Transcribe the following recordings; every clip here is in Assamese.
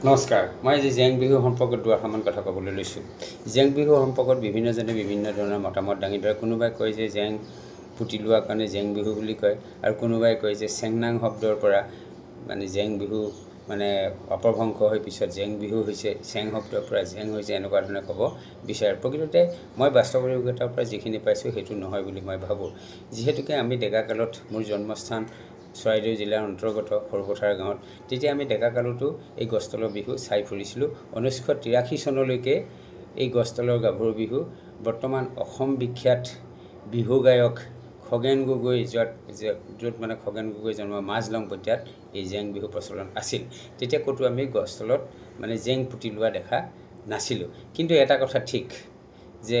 নমস্কাৰ মই আজি জেং বিহু সম্পৰ্কত দুআষাৰমান কথা ক'বলৈ লৈছোঁ। জেং বিহু সম্পৰ্কত বিভিন্নজনে বিভিন্ন ধৰণৰ মতামত দাঙি ধৰে। কোনোবাই কয় যে জেং পুতি লোৱাৰ কাৰণে জেং বিহু বুলি কয়, আৰু কোনোবাই কয় যে চেংনাং শব্দৰ পৰা মানে জেং বিহু মানে অপভ্ৰংশ হৈ পিছত জেং বিহু হৈছে, চেং শব্দৰ পৰা জেং হৈছে, এনেকুৱা ধৰণে ক'ব বিচাৰে। প্ৰকৃততে মই বাস্তৱ অভিজ্ঞতাৰ পৰা যিখিনি পাইছোঁ সেইটো নহয় বুলি মই ভাবোঁ। যিহেতুকে আমি ডেকাকালত মোৰ জন্মস্থান চৰাইদেউ জিলাৰ অন্তৰ্গত সৰুপথাৰ গাঁৱত, তেতিয়া আমি ডেকাকালতো এই গছতলৰ বিহু চাই ফুৰিছিলোঁ। 1983 চনলৈকে এই গছতলৰ গাভৰু বিহু বৰ্তমান অসম বিখ্যাত বিহু গায়ক খগেন গগৈ য'ত মানে খগেন গগৈ জন্ম মাজলংপতীয়াত এই জেং বিহু প্ৰচলন আছিল। তেতিয়া ক'তো আমি গছতলত মানে জেং পুতি লোৱা দেখা নাছিলোঁ। কিন্তু এটা কথা ঠিক যে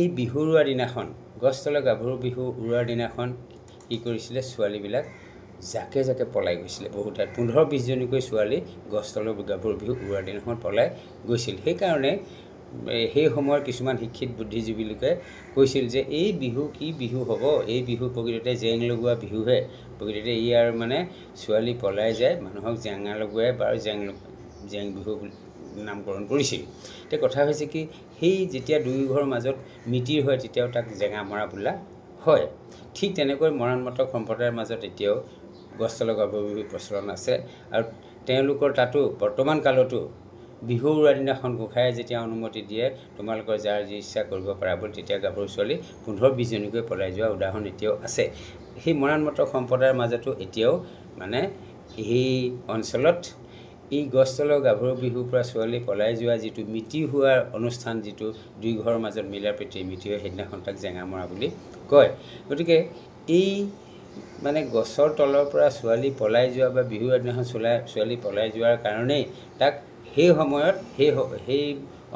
এই বিহু উৰুৱাৰ দিনাখন, গছতলৰ গাভৰু বিহু উৰুৱাৰ দিনাখন কি কৰিছিলে, ছোৱালীবিলাক জাকে জাকে পলাই গৈছিলে। বহুত ঠাইত 15-20 জনীকৈ ছোৱালী গছতলৰ গাভৰু বিহু উৰুৱাৰ দিনাখন পলাই গৈছিল। সেইকাৰণে সেই সময়ৰ কিছুমান শিক্ষিত বুদ্ধিজীৱী লোকে কৈছিল যে এই বিহু কি বিহু হ'ব, এই বিহু প্ৰকৃততে জেং লগোৱা বিহুহে। প্ৰকৃততে ই আৰু মানে ছোৱালী পলাই যায়, মানুহক জেঙা লগোৱাই বাৰু জেং বিহু নামকৰণ কৰিছিল। এতিয়া কথা হৈছে কি, সেই যেতিয়া দুই ঘৰৰ মাজত মিতিৰ হয় তেতিয়াও তাক জেঙা মৰা বোলা হয়। ঠিক তেনেকৈ মৰাণমতক সম্প্ৰদায়ৰ মাজত এতিয়াও গছতলৰ গাভৰু বিহু প্ৰচলন আছে, আৰু তেওঁলোকৰ তাতো বৰ্তমান কালতো বিহু উৰুৱাৰ দিনাখন গোঁসায়ে যেতিয়া অনুমতি দিয়ে তোমালোকৰ যাৰ যি ইচ্ছা কৰিব পাৰা বুলি, তেতিয়া গাভৰু ছোৱালী 15-20 জনীকৈ পলাই যোৱা উদাহৰণ এতিয়াও আছে। সেই মৰাণমতক সম্প্ৰদায়ৰ মাজতো এতিয়াও মানে এই অঞ্চলত এই গছতলৰ গাভৰু বিহুৰ পৰা ছোৱালী পলাই যোৱা যিটো মিতি হোৱাৰ অনুষ্ঠান, যিটো দুই ঘৰৰ মাজত মিলা প্ৰীতিৰ মিতি হয়, সেইদিনাখন তাক জেঙা মৰা বুলি কয়। গতিকে এই মানে গছৰ তলৰ পৰা ছোৱালী পলাই যোৱা বা বিহুৰ দিনাখন ছোৱালী পলাই যোৱাৰ কাৰণেই তাক সেই সময়ত সেই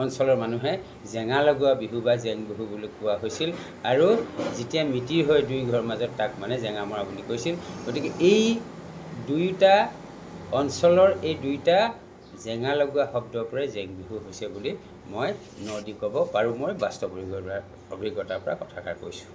অঞ্চলৰ মানুহে জেঙা লগোৱা বিহু বা জেং বিহু বুলি কোৱা হৈছিল, আৰু যেতিয়া মিতিৰ হয় দুই ঘৰৰ মাজত তাক মানে জেঙা মৰা বুলি কৈছিল। গতিকে এই দুয়োটা অঞ্চলৰ এই দুয়োটা জেঙা লগোৱা শব্দৰ পৰাই জেং বিহু হৈছে বুলি মই ন দি ক'ব পাৰোঁ। মই বাস্তৱ অভিজ্ঞতাৰ পৰা কথাষাৰ কৈছোঁ।